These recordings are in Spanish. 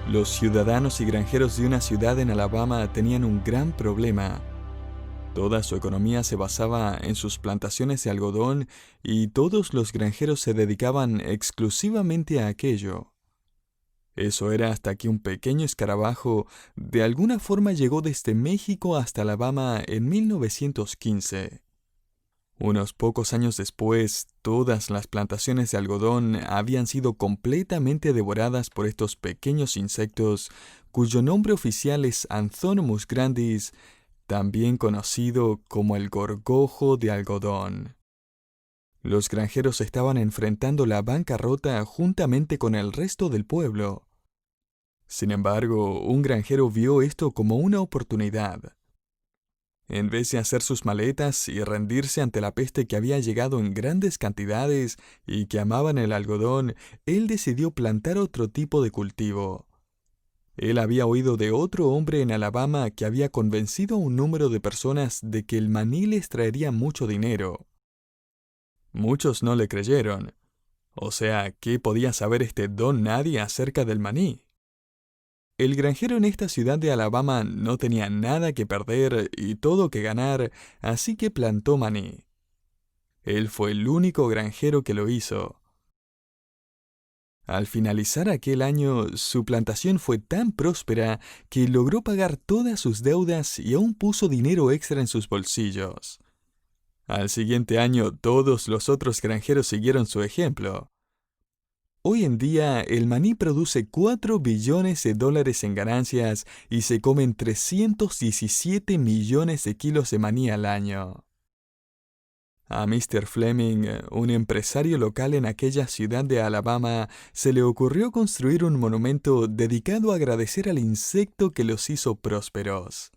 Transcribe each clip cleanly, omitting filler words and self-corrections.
Los ciudadanos y granjeros de una ciudad en Alabama tenían un gran problema. Toda su economía se basaba en sus plantaciones de algodón y todos los granjeros se dedicaban exclusivamente a aquello. Eso era hasta que un pequeño escarabajo de alguna forma llegó desde México hasta Alabama en 1915. Unos pocos años después, todas las plantaciones de algodón habían sido completamente devoradas por estos pequeños insectos, cuyo nombre oficial es Anthronomus grandis, también conocido como el gorgojo de algodón. Los granjeros estaban enfrentando la bancarrota juntamente con el resto del pueblo. Sin embargo, un granjero vio esto como una oportunidad. En vez de hacer sus maletas y rendirse ante la peste que había llegado en grandes cantidades y que amaban el algodón, él decidió plantar otro tipo de cultivo. Él había oído de otro hombre en Alabama que había convencido a un número de personas de que el maní les traería mucho dinero. Muchos no le creyeron. O sea, ¿qué podía saber este don nadie acerca del maní? El granjero en esta ciudad de Alabama no tenía nada que perder y todo que ganar, así que plantó maní. Él fue el único granjero que lo hizo. Al finalizar aquel año, su plantación fue tan próspera que logró pagar todas sus deudas y aún puso dinero extra en sus bolsillos. Al siguiente año, todos los otros granjeros siguieron su ejemplo. Hoy en día, el maní produce 4 billones de dólares en ganancias y se comen 317 millones de kilos de maní al año. A Mr. Fleming, un empresario local en aquella ciudad de Alabama, se le ocurrió construir un monumento dedicado a agradecer al insecto que los hizo prósperos.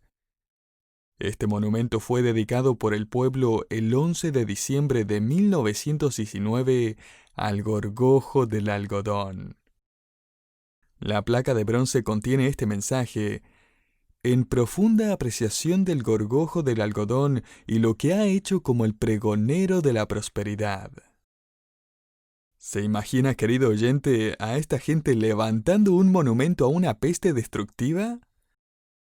Este monumento fue dedicado por el pueblo el 11 de diciembre de 1919 al gorgojo del algodón. La placa de bronce contiene este mensaje: en profunda apreciación del gorgojo del algodón y lo que ha hecho como el pregonero de la prosperidad. ¿Se imagina, querido oyente, a esta gente levantando un monumento a una peste destructiva?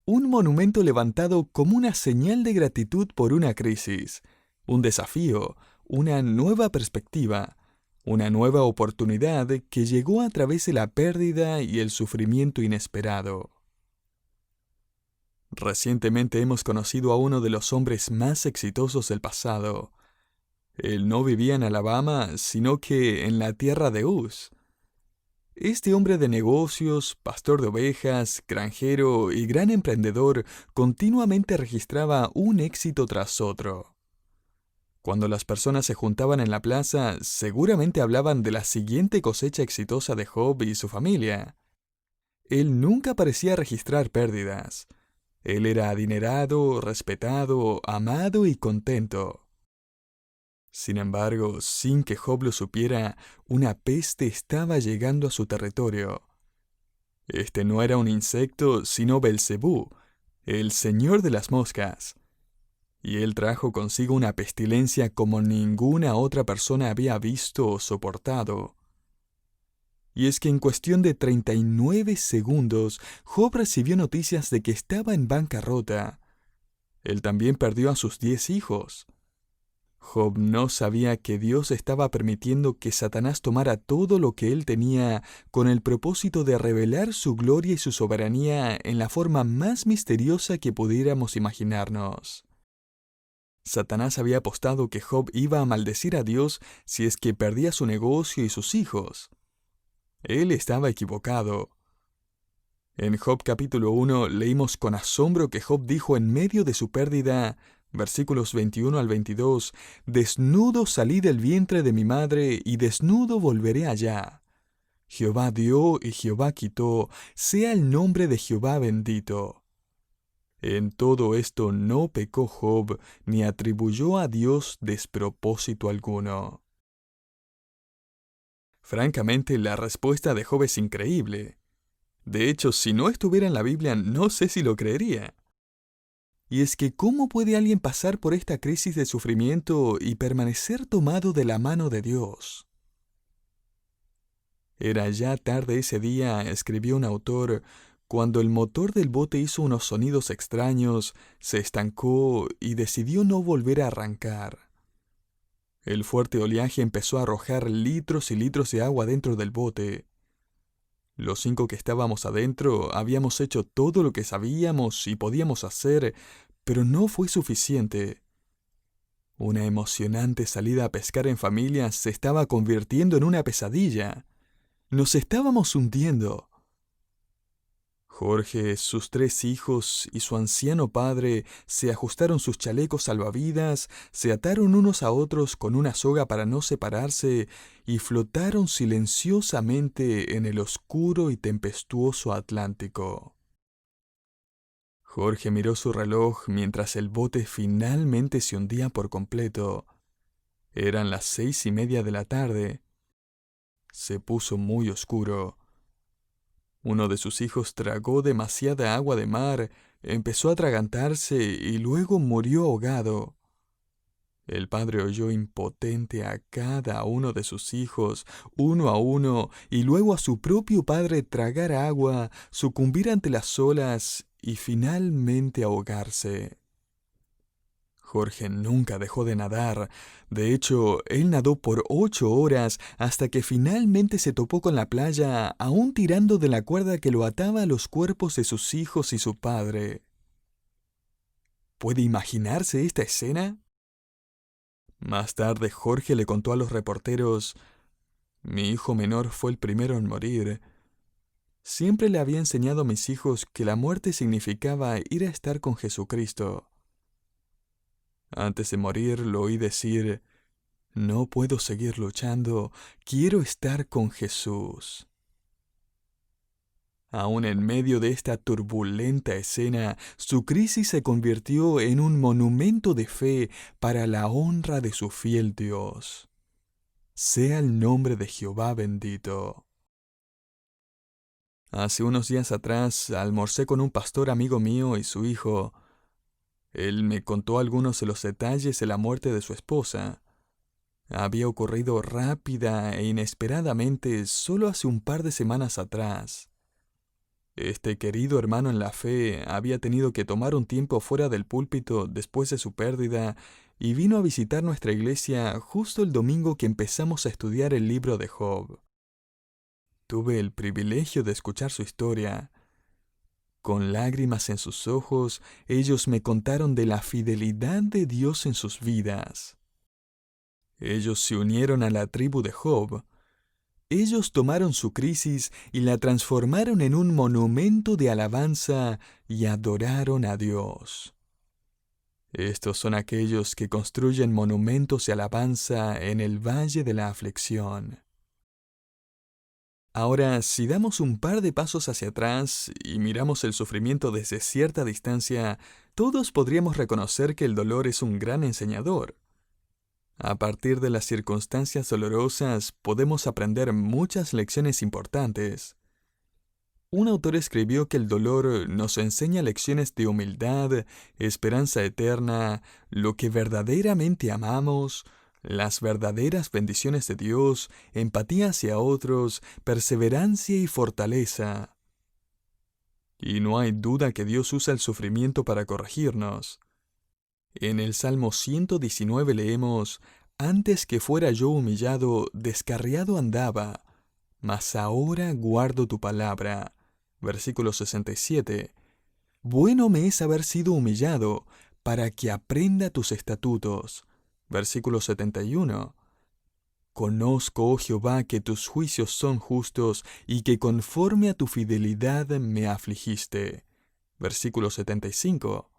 Un monumento levantado como una señal de gratitud por una crisis, un desafío, una nueva perspectiva, una nueva oportunidad que llegó a través de la pérdida y el sufrimiento inesperado. Recientemente hemos conocido a uno de los hombres más exitosos del pasado. Él no vivía en Alabama, sino que en la tierra de Uz. Este hombre de negocios, pastor de ovejas, granjero y gran emprendedor continuamente registraba un éxito tras otro. Cuando las personas se juntaban en la plaza, seguramente hablaban de la siguiente cosecha exitosa de Job y su familia. Él nunca parecía registrar pérdidas. Él era adinerado, respetado, amado y contento. Sin embargo, sin que Job lo supiera, una peste estaba llegando a su territorio. Este no era un insecto, sino Belcebú, el señor de las moscas. Y él trajo consigo una pestilencia como ninguna otra persona había visto o soportado. Y es que en cuestión de 39 segundos, Job recibió noticias de que estaba en bancarrota. Él también perdió a sus 10 hijos. Job no sabía que Dios estaba permitiendo que Satanás tomara todo lo que él tenía con el propósito de revelar su gloria y su soberanía en la forma más misteriosa que pudiéramos imaginarnos. Satanás había apostado que Job iba a maldecir a Dios si es que perdía su negocio y sus hijos. Él estaba equivocado. En Job capítulo 1 leímos con asombro que Job dijo en medio de su pérdida, versículos 21 al 22, «Desnudo salí del vientre de mi madre, y desnudo volveré allá. Jehová dio y Jehová quitó, sea el nombre de Jehová bendito». En todo esto no pecó Job, ni atribuyó a Dios despropósito alguno. Francamente, la respuesta de Job es increíble. De hecho, si no estuviera en la Biblia, no sé si lo creería. Y es que, ¿cómo puede alguien pasar por esta crisis de sufrimiento y permanecer tomado de la mano de Dios? Era ya tarde ese día, escribió un autor, cuando el motor del bote hizo unos sonidos extraños, se estancó y decidió no volver a arrancar. El fuerte oleaje empezó a arrojar litros y litros de agua dentro del bote. Los 5 que estábamos adentro habíamos hecho todo lo que sabíamos y podíamos hacer, pero no fue suficiente. Una emocionante salida a pescar en familia se estaba convirtiendo en una pesadilla. Nos estábamos hundiendo. Jorge, sus 3 hijos y su anciano padre se ajustaron sus chalecos salvavidas, se ataron unos a otros con una soga para no separarse y flotaron silenciosamente en el oscuro y tempestuoso Atlántico. Jorge miró su reloj mientras el bote finalmente se hundía por completo. Eran las 6:30 de la tarde. Se puso muy oscuro. Uno de sus hijos tragó demasiada agua de mar, empezó a atragantarse y luego murió ahogado. El padre oyó impotente a cada uno de sus hijos, uno a uno, y luego a su propio padre tragar agua, sucumbir ante las olas y finalmente ahogarse. Jorge nunca dejó de nadar. De hecho, él nadó por 8 horas hasta que finalmente se topó con la playa, aún tirando de la cuerda que lo ataba a los cuerpos de sus hijos y su padre. ¿Puede imaginarse esta escena? Más tarde, Jorge le contó a los reporteros: mi hijo menor fue el primero en morir. Siempre le había enseñado a mis hijos que la muerte significaba ir a estar con Jesucristo. Antes de morir lo oí decir: no puedo seguir luchando, quiero estar con Jesús. Aún en medio de esta turbulenta escena, su crisis se convirtió en un monumento de fe para la honra de su fiel Dios. Sea el nombre de Jehová bendito. Hace unos días atrás almorcé con un pastor amigo mío y su hijo. Él me contó algunos de los detalles de la muerte de su esposa. Había ocurrido rápida e inesperadamente solo hace un par de semanas atrás. Este querido hermano en la fe había tenido que tomar un tiempo fuera del púlpito después de su pérdida y vino a visitar nuestra iglesia justo el domingo que empezamos a estudiar el libro de Job. Tuve el privilegio de escuchar su historia. Con lágrimas en sus ojos, ellos me contaron de la fidelidad de Dios en sus vidas. Ellos se unieron a la tribu de Job. Ellos tomaron su crisis y la transformaron en un monumento de alabanza y adoraron a Dios. Estos son aquellos que construyen monumentos de alabanza en el valle de la aflicción. Ahora, si damos un par de pasos hacia atrás y miramos el sufrimiento desde cierta distancia, todos podríamos reconocer que el dolor es un gran enseñador. A partir de las circunstancias dolorosas podemos aprender muchas lecciones importantes. Un autor escribió que el dolor nos enseña lecciones de humildad, esperanza eterna, lo que verdaderamente amamos, las verdaderas bendiciones de Dios, empatía hacia otros, perseverancia y fortaleza. Y no hay duda que Dios usa el sufrimiento para corregirnos. En el Salmo 119 leemos: antes que fuera yo humillado, descarriado andaba, mas ahora guardo tu palabra. Versículo 67. Bueno me es haber sido humillado, para que aprenda tus estatutos. Versículo 71. Conozco, oh Jehová, que tus juicios son justos, y que conforme a tu fidelidad me afligiste. Versículo 75.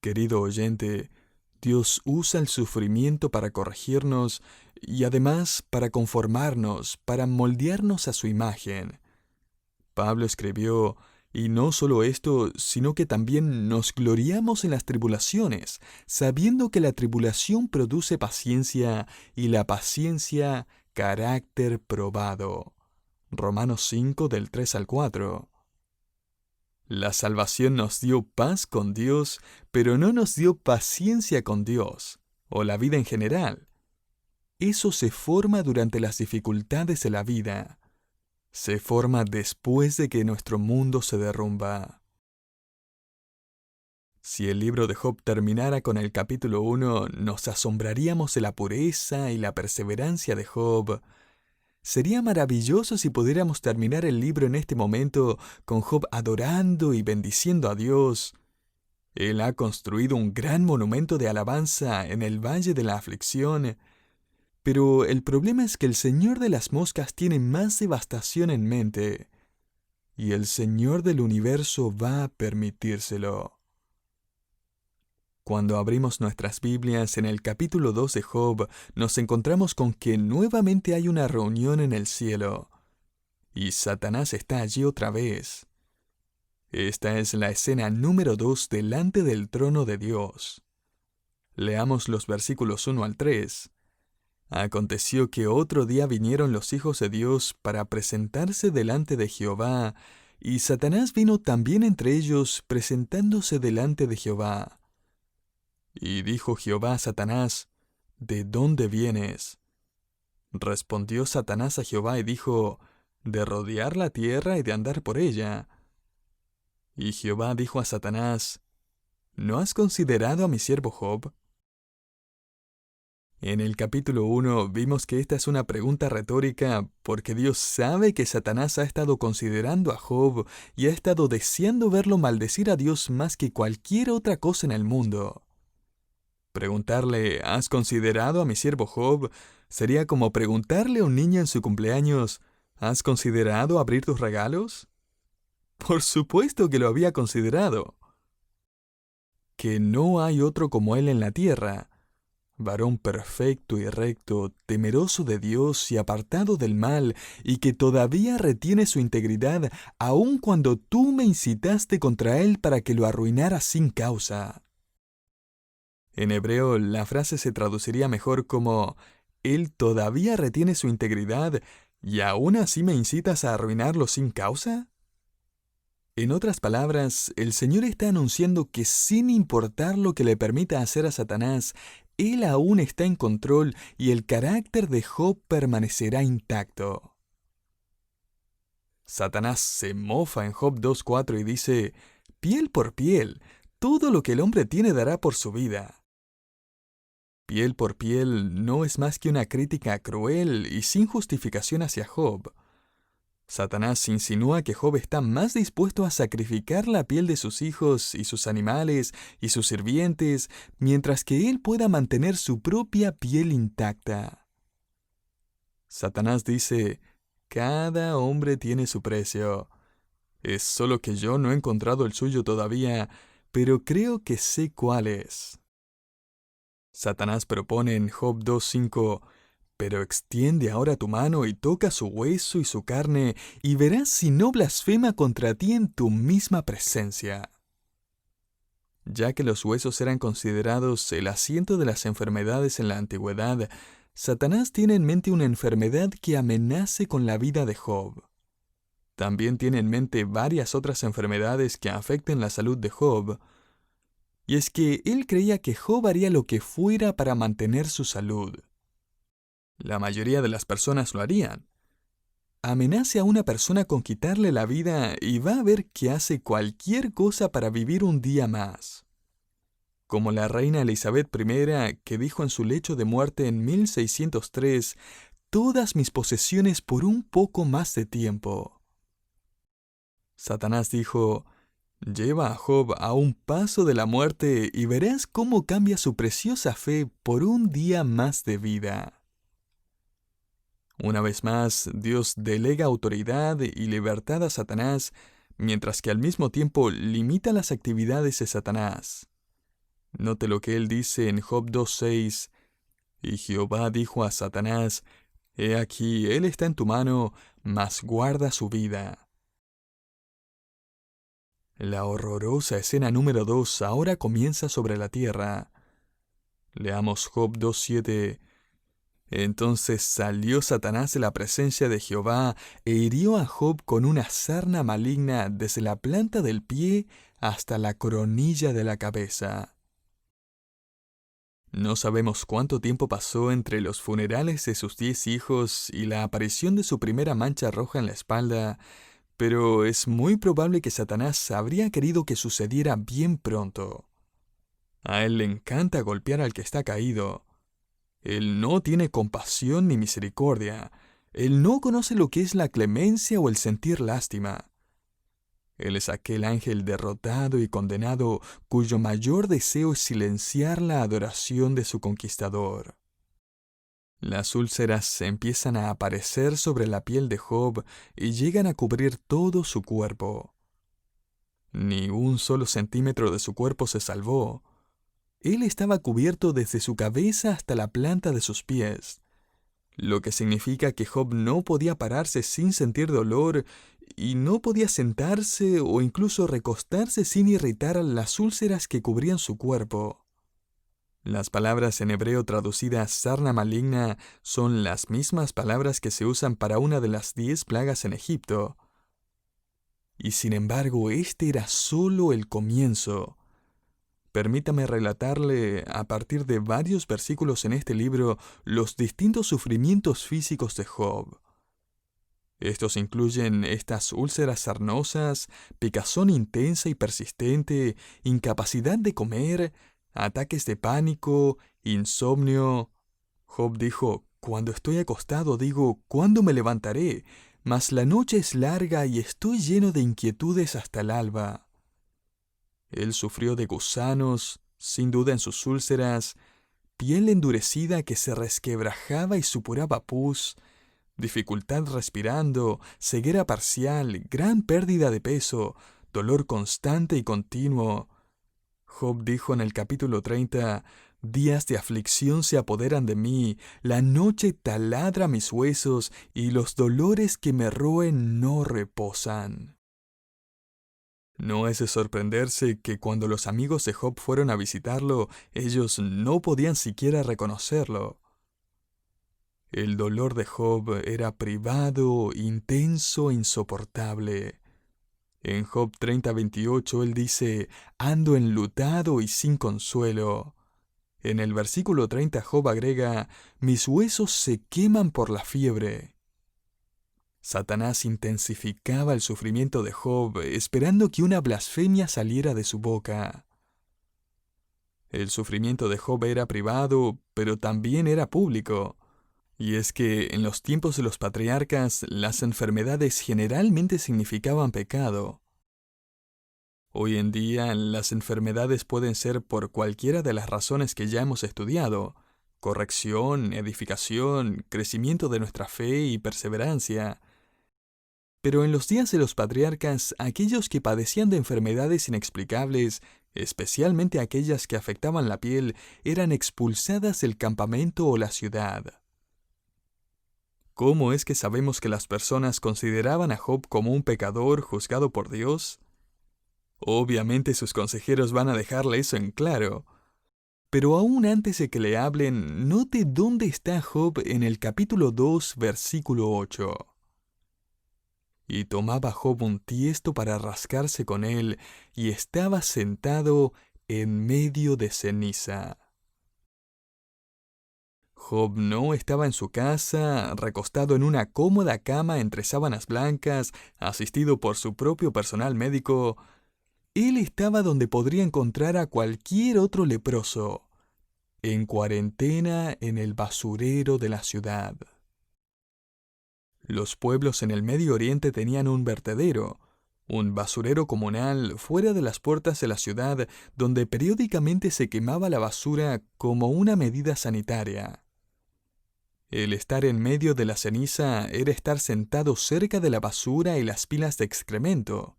Querido oyente, Dios usa el sufrimiento para corregirnos y además para conformarnos, para moldearnos a su imagen. Pablo escribió: y no solo esto, sino que también nos gloriamos en las tribulaciones, sabiendo que la tribulación produce paciencia y la paciencia carácter probado. Romanos 5 del 3 al 4. La salvación nos dio paz con Dios, pero no nos dio paciencia con Dios, o la vida en general. eso se forma durante las dificultades de la vida. Se forma después de que nuestro mundo se derrumba. Si el libro de Job terminara con el capítulo 1, nos asombraríamos de la pureza y la perseverancia de Job. Sería maravilloso si pudiéramos terminar el libro en este momento con Job adorando y bendiciendo a Dios. Él ha construido un gran monumento de alabanza en el Valle de la Aflicción. Pero el problema es que el Señor de las moscas tiene más devastación en mente, y el Señor del universo va a permitírselo. Cuando abrimos nuestras Biblias en el capítulo 2 de Job, nos encontramos con que nuevamente hay una reunión en el cielo, y Satanás está allí otra vez. Esta es la escena número 2 delante del trono de Dios. Leamos los versículos 1 al 3. Aconteció que otro día vinieron los hijos de Dios para presentarse delante de Jehová, y Satanás vino también entre ellos presentándose delante de Jehová. Y dijo Jehová a Satanás, ¿de dónde vienes? Respondió Satanás a Jehová y dijo, de rodear la tierra y de andar por ella. Y Jehová dijo a Satanás, ¿no has considerado a mi siervo Job? En el capítulo 1 vimos que esta es una pregunta retórica porque Dios sabe que Satanás ha estado considerando a Job y ha estado deseando verlo maldecir a Dios más que cualquier otra cosa en el mundo. Preguntarle, ¿has considerado a mi siervo Job? Sería como preguntarle a un niño en su cumpleaños, ¿has considerado abrir tus regalos? Por supuesto que lo había considerado. Que no hay otro como él en la tierra, varón perfecto y recto, temeroso de Dios y apartado del mal, y que todavía retiene su integridad, aun cuando tú me incitaste contra él para que lo arruinara sin causa. En hebreo, la frase se traduciría mejor como, «Él todavía retiene su integridad, ¿y aún así me incitas a arruinarlo sin causa?» En otras palabras, el Señor está anunciando que sin importar lo que le permita hacer a Satanás, Él aún está en control y el carácter de Job permanecerá intacto. Satanás se mofa en Job 2:4 y dice, «Piel por piel, todo lo que el hombre tiene dará por su vida». Piel por piel no es más que una crítica cruel y sin justificación hacia Job. Satanás insinúa que Job está más dispuesto a sacrificar la piel de sus hijos y sus animales y sus sirvientes, mientras que él pueda mantener su propia piel intacta. Satanás dice, cada hombre tiene su precio. Es solo que yo no he encontrado el suyo todavía, pero creo que sé cuál es. Satanás propone en Job 2:5, pero extiende ahora tu mano y toca su hueso y su carne, y verás si no blasfema contra ti en tu misma presencia. Ya que los huesos eran considerados el asiento de las enfermedades en la antigüedad, Satanás tiene en mente una enfermedad que amenace con la vida de Job. También tiene en mente varias otras enfermedades que afecten la salud de Job, y es que él creía que Job haría lo que fuera para mantener su salud. La mayoría de las personas lo harían. Amenace a una persona con quitarle la vida y va a ver que hace cualquier cosa para vivir un día más. Como la reina Elizabeth I, que dijo en su lecho de muerte en 1603, «Todas mis posesiones por un poco más de tiempo». Satanás dijo, «Lleva a Job a un paso de la muerte y verás cómo cambia su preciosa fe por un día más de vida». Una vez más, Dios delega autoridad y libertad a Satanás, mientras que al mismo tiempo limita las actividades de Satanás. Note lo que él dice en Job 2:6, «Y Jehová dijo a Satanás, He aquí, él está en tu mano, mas guarda su vida». La horrorosa escena número 2 ahora comienza sobre la tierra. Leamos Job 2:7. Entonces salió Satanás de la presencia de Jehová e hirió a Job con una sarna maligna desde la planta del pie hasta la coronilla de la cabeza. No sabemos cuánto tiempo pasó entre los funerales de sus 10 hijos y la aparición de su primera mancha roja en la espalda, pero es muy probable que Satanás habría querido que sucediera bien pronto. A él le encanta golpear al que está caído. Él no tiene compasión ni misericordia. Él no conoce lo que es la clemencia o el sentir lástima. Él es aquel ángel derrotado y condenado cuyo mayor deseo es silenciar la adoración de su conquistador. Las úlceras empiezan a aparecer sobre la piel de Job y llegan a cubrir todo su cuerpo. Ni un solo centímetro de su cuerpo se salvó. Él estaba cubierto desde su cabeza hasta la planta de sus pies, lo que significa que Job no podía pararse sin sentir dolor y no podía sentarse o incluso recostarse sin irritar a las úlceras que cubrían su cuerpo. Las palabras en hebreo traducidas sarna maligna son las mismas palabras que se usan para una de las 10 plagas en Egipto. Y sin embargo, este era solo el comienzo. Permítame relatarle, a partir de varios versículos en este libro, los distintos sufrimientos físicos de Job. Estos incluyen estas úlceras sarnosas, picazón intensa y persistente, incapacidad de comer, ataques de pánico, insomnio. Job dijo, «Cuando estoy acostado digo, ¿cuándo me levantaré? Mas la noche es larga y estoy lleno de inquietudes hasta el alba». Él sufrió de gusanos, sin duda en sus úlceras, piel endurecida que se resquebrajaba y supuraba pus, dificultad respirando, ceguera parcial, gran pérdida de peso, dolor constante y continuo. Job dijo en el capítulo 30, «Días de aflicción se apoderan de mí, la noche taladra mis huesos y los dolores que me roen no reposan». No es de sorprenderse que cuando los amigos de Job fueron a visitarlo, ellos no podían siquiera reconocerlo. El dolor de Job era privado, intenso e insoportable. En Job 30:28 él dice, «Ando enlutado y sin consuelo». En el versículo 30 Job agrega, «Mis huesos se queman por la fiebre». Satanás intensificaba el sufrimiento de Job, esperando que una blasfemia saliera de su boca. El sufrimiento de Job era privado, pero también era público. Y es que en los tiempos de los patriarcas, las enfermedades generalmente significaban pecado. Hoy en día, las enfermedades pueden ser por cualquiera de las razones que ya hemos estudiado: corrección, edificación, crecimiento de nuestra fe y perseverancia. Pero en los días de los patriarcas, aquellos que padecían de enfermedades inexplicables, especialmente aquellas que afectaban la piel, eran expulsadas del campamento o la ciudad. ¿Cómo es que sabemos que las personas consideraban a Job como un pecador juzgado por Dios? Obviamente sus consejeros van a dejarle eso en claro. Pero aún antes de que le hablen, note dónde está Job en el capítulo 2, versículo 8. Y tomaba Job un tiesto para rascarse con él, y estaba sentado en medio de ceniza. Job no estaba en su casa, recostado en una cómoda cama entre sábanas blancas, asistido por su propio personal médico. Él estaba donde podría encontrar a cualquier otro leproso, en cuarentena en el basurero de la ciudad. Los pueblos en el Medio Oriente tenían un vertedero, un basurero comunal fuera de las puertas de la ciudad donde periódicamente se quemaba la basura como una medida sanitaria. El estar en medio de la ceniza era estar sentado cerca de la basura y las pilas de excremento.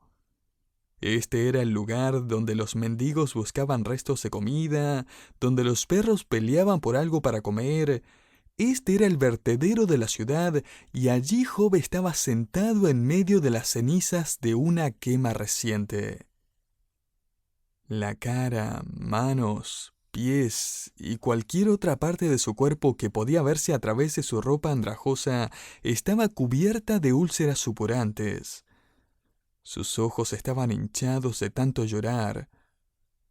Este era el lugar donde los mendigos buscaban restos de comida, donde los perros peleaban por algo para comer. Este era el vertedero de la ciudad, y allí Job estaba sentado en medio de las cenizas de una quema reciente. La cara, manos, pies y cualquier otra parte de su cuerpo que podía verse a través de su ropa andrajosa estaba cubierta de úlceras supurantes. Sus ojos estaban hinchados de tanto llorar.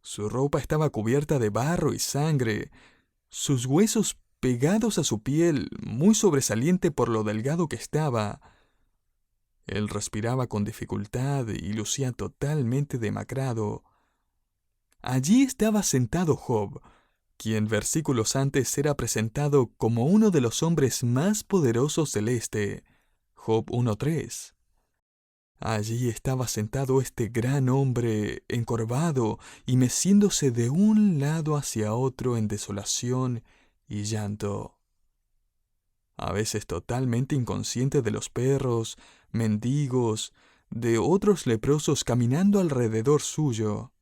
Su ropa estaba cubierta de barro y sangre. sus huesos pegados a su piel, muy sobresaliente por lo delgado que estaba. Él respiraba con dificultad y lucía totalmente demacrado. Allí estaba sentado Job, quien versículos antes era presentado como uno de los hombres más poderosos del este. Job 1:3. Allí estaba sentado este gran hombre, encorvado y meciéndose de un lado hacia otro en desolación y llanto. A veces totalmente inconsciente de los perros, mendigos, de otros leprosos caminando alrededor suyo.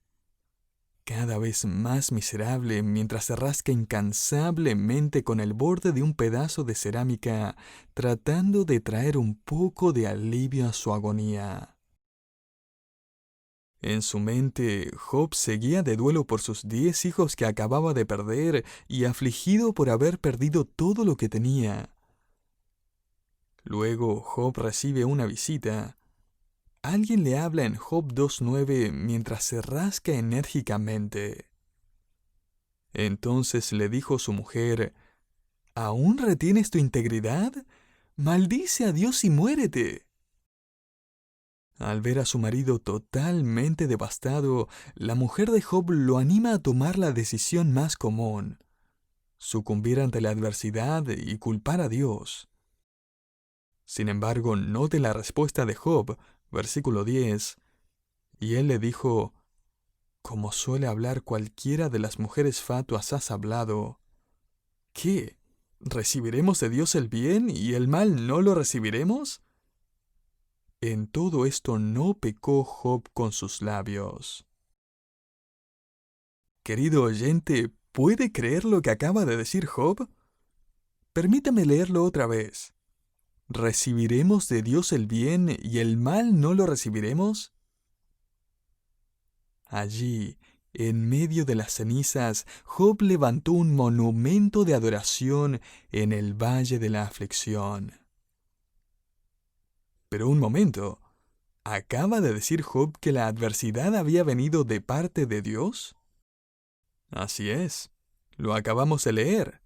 Cada vez más miserable mientras se rasca incansablemente con el borde de un pedazo de cerámica, tratando de traer un poco de alivio a su agonía. En su mente, Job seguía de duelo por sus 10 hijos que acababa de perder y afligido por haber perdido todo lo que tenía. Luego, Job recibe una visita. Alguien le habla en Job 2:9 mientras se rasca enérgicamente. Entonces le dijo su mujer: ¿Aún retienes tu integridad? Maldice a Dios y muérete. Al ver a su marido totalmente devastado, la mujer de Job lo anima a tomar la decisión más común: sucumbir ante la adversidad y culpar a Dios. Sin embargo, note la respuesta de Job, versículo 10. Y él le dijo: como suele hablar cualquiera de las mujeres fatuas has hablado. ¿Qué? ¿Recibiremos de Dios el bien y el mal no lo recibiremos? En todo esto no pecó Job con sus labios. Querido oyente, ¿puede creer lo que acaba de decir Job? Permítame leerlo otra vez. ¿Recibiremos de Dios el bien y el mal no lo recibiremos? Allí, en medio de las cenizas, Job levantó un monumento de adoración en el valle de la aflicción. Pero un momento, ¿acaba de decir Job que la adversidad había venido de parte de Dios? Así es, lo acabamos de leer.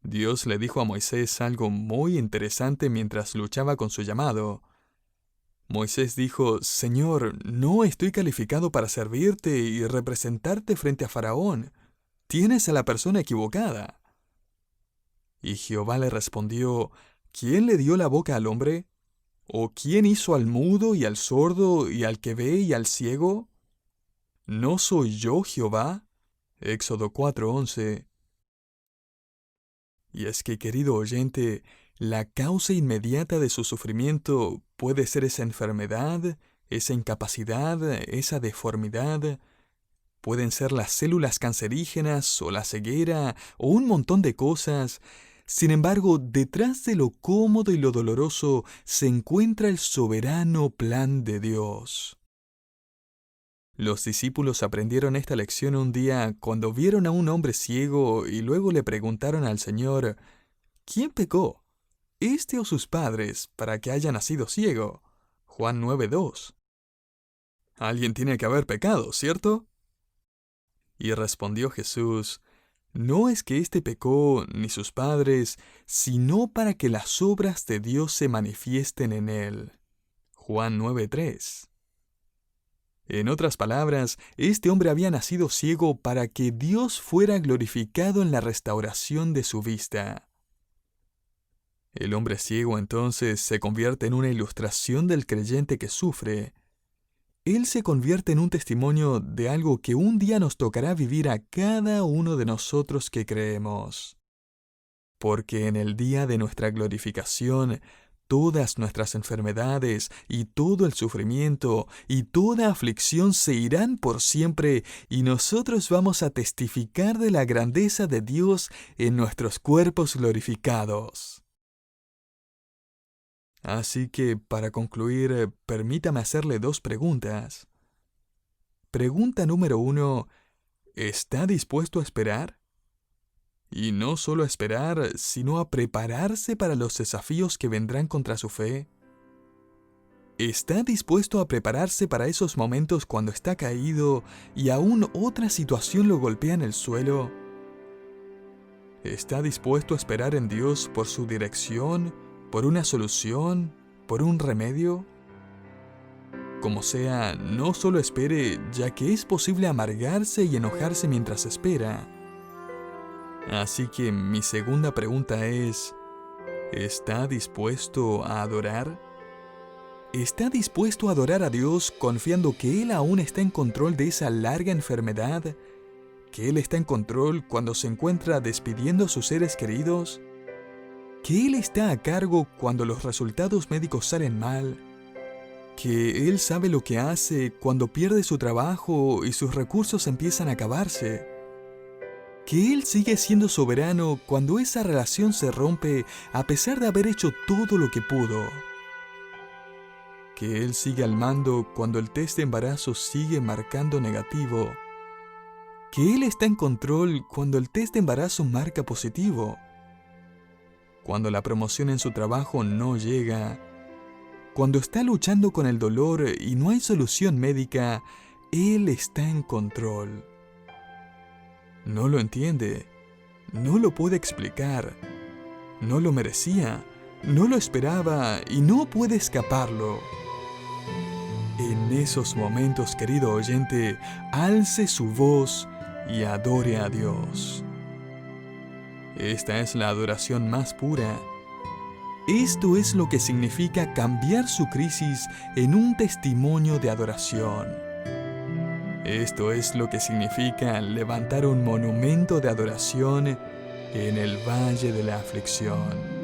Dios le dijo a Moisés algo muy interesante mientras luchaba con su llamado. Moisés dijo: Señor, no estoy calificado para servirte y representarte frente a Faraón. Tienes a la persona equivocada. Y Jehová le respondió: ¿Quién le dio la boca al hombre? ¿O quién hizo al mudo y al sordo y al que ve y al ciego? ¿No soy yo Jehová? Éxodo 4:11. Y es que, querido oyente, la causa inmediata de su sufrimiento puede ser esa enfermedad, esa incapacidad, esa deformidad. Pueden ser las células cancerígenas o la ceguera o un montón de cosas. Sin embargo, detrás de lo cómodo y lo doloroso se encuentra el soberano plan de Dios. Los discípulos aprendieron esta lección un día cuando vieron a un hombre ciego y luego le preguntaron al Señor: ¿quién pecó, este o sus padres, para que haya nacido ciego? Juan 9:2. Alguien tiene que haber pecado, ¿cierto? Y respondió Jesús: no es que éste pecó ni sus padres, sino para que las obras de Dios se manifiesten en él. Juan 9:3. En otras palabras, este hombre había nacido ciego para que Dios fuera glorificado en la restauración de su vista. El hombre ciego entonces se convierte en una ilustración del creyente que sufre. Él se convierte en un testimonio de algo que un día nos tocará vivir a cada uno de nosotros que creemos. Porque en el día de nuestra glorificación, todas nuestras enfermedades y todo el sufrimiento y toda aflicción se irán por siempre y nosotros vamos a testificar de la grandeza de Dios en nuestros cuerpos glorificados. Así que, para concluir, permítame hacerle 2 preguntas. Pregunta número 1. ¿Está dispuesto a esperar? Y no solo a esperar, sino a prepararse para los desafíos que vendrán contra su fe. ¿Está dispuesto a prepararse para esos momentos cuando está caído y aún otra situación lo golpea en el suelo? ¿Está dispuesto a esperar en Dios por su dirección, por una solución, por un remedio? Como sea, no solo espere, ya que es posible amargarse y enojarse mientras espera. Así que mi segunda pregunta es, ¿está dispuesto a adorar? ¿Está dispuesto a adorar a Dios confiando que Él aún está en control de esa larga enfermedad? ¿Que Él está en control cuando se encuentra despidiendo a sus seres queridos? ¿Que Él está a cargo cuando los resultados médicos salen mal? ¿Que Él sabe lo que hace cuando pierde su trabajo y sus recursos empiezan a acabarse? ¿Que Él sigue siendo soberano cuando esa relación se rompe a pesar de haber hecho todo lo que pudo? ¿Que Él sigue al mando cuando el test de embarazo sigue marcando negativo? ¿Que Él está en control cuando el test de embarazo marca positivo? Cuando la promoción en su trabajo no llega, cuando está luchando con el dolor y no hay solución médica, Él está en control. No lo entiende, no lo puede explicar, no lo merecía, no lo esperaba y no puede escaparlo. En esos momentos, querido oyente, alce su voz y adore a Dios. Esta es la adoración más pura. Esto es lo que significa cambiar su crisis en un testimonio de adoración. Esto es lo que significa levantar un monumento de adoración en el valle de la aflicción.